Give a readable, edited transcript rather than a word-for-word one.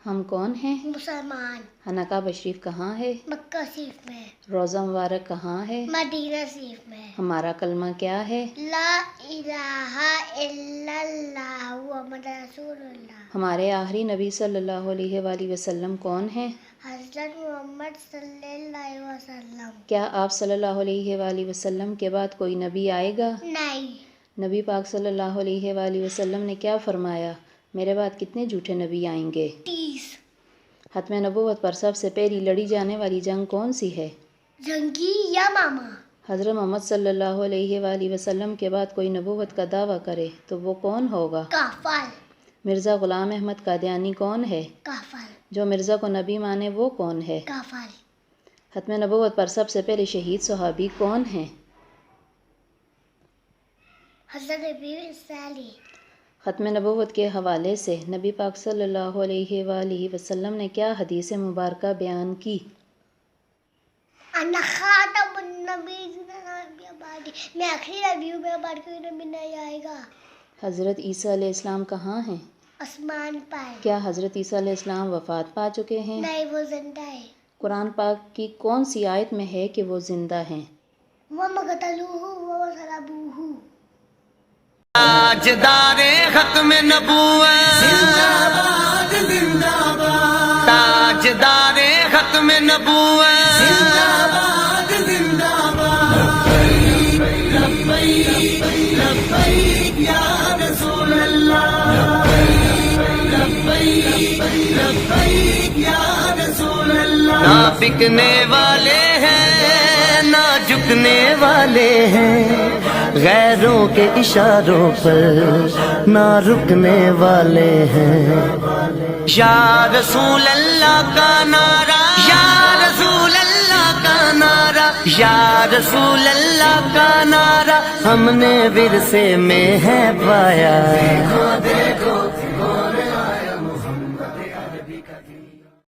ہم کون ہیں؟ مسلمان۔ حنقہ بشریف کہاں ہے؟ مکہ شریف میں۔ روضہ مبارک کہاں ہے؟ مدینہ شریف میں۔ ہمارا کلمہ کیا ہے؟ لا الہ الا اللہ محمد رسول اللہ۔ ہمارے آخری نبی صلی اللہ علیہ وآلہ وسلم کون ہیں؟ حضرت محمد صلی اللہ علیہ وسلم۔ کیا آپ صلی اللہ علیہ وآلہ وسلم کے بعد کوئی نبی آئے گا؟ نہیں۔ نبی پاک صلی اللہ علیہ وآلہ وسلم نے کیا فرمایا؟ میرے بعد کتنے جھوٹے نبی آئیں گے؟ 30۔ ختم نبوت پر سب سے پہلی لڑی جانے والی جنگ کون سی ہے؟ جنگی یا ماما؟ حضرت محمد صلی اللہ علیہ وآلہ وسلم کے بعد کوئی نبوت کا دعویٰ کرے تو وہ کون ہوگا؟ کافر۔ مرزا غلام احمد قادیانی کون ہے؟ کافر۔ جو مرزا کو نبی مانے وہ کون ہے؟ کافر۔ ختم نبوت پر سب سے پہلے شہید صحابی کون ہیں؟ حضرت ابی صالح۔ ختم نبوت کے حوالے سے نبی پاک صلی اللہ علیہ وآلہ وسلم نے کیا حدیث مبارکہ بیان کی؟ انا خاتم النبیین بعدی، میں آخری نبی ہوں، میرے بعد کوئی نبی نہیں آئے گا۔ حضرت عیسیٰ علیہ السلام کہاں ہیں؟ آسمان پر۔ کیا حضرت عیسیٰ علیہ السلام وفات پا چکے ہیں؟ نہیں، وہ زندہ ہے۔ قرآن پاک کی کون سی آیت میں ہے کہ وہ زندہ ہیں؟ وَمَا قَتَلُوهُ وَمَا صَلَبُوهُ۔ تاجدار ختم نبوت زندہ باد زندہ باد، تاجدار ختم نبوت زندہ باد زندہ باد، لبیک لبیک یا رسول اللہ، لبیک لبیک یا رسول اللہ۔ نہ بکنے والے ہیں نہ جھکنے والے ہیں، غیروں کے اشاروں پر نہ رکنے والے ہیں۔ یا رسول اللہ کا نعرہ، یا رسول اللہ کا نعرہ، یا رسول اللہ کا نعرہ ہم نے ورثے میں ہے پایا۔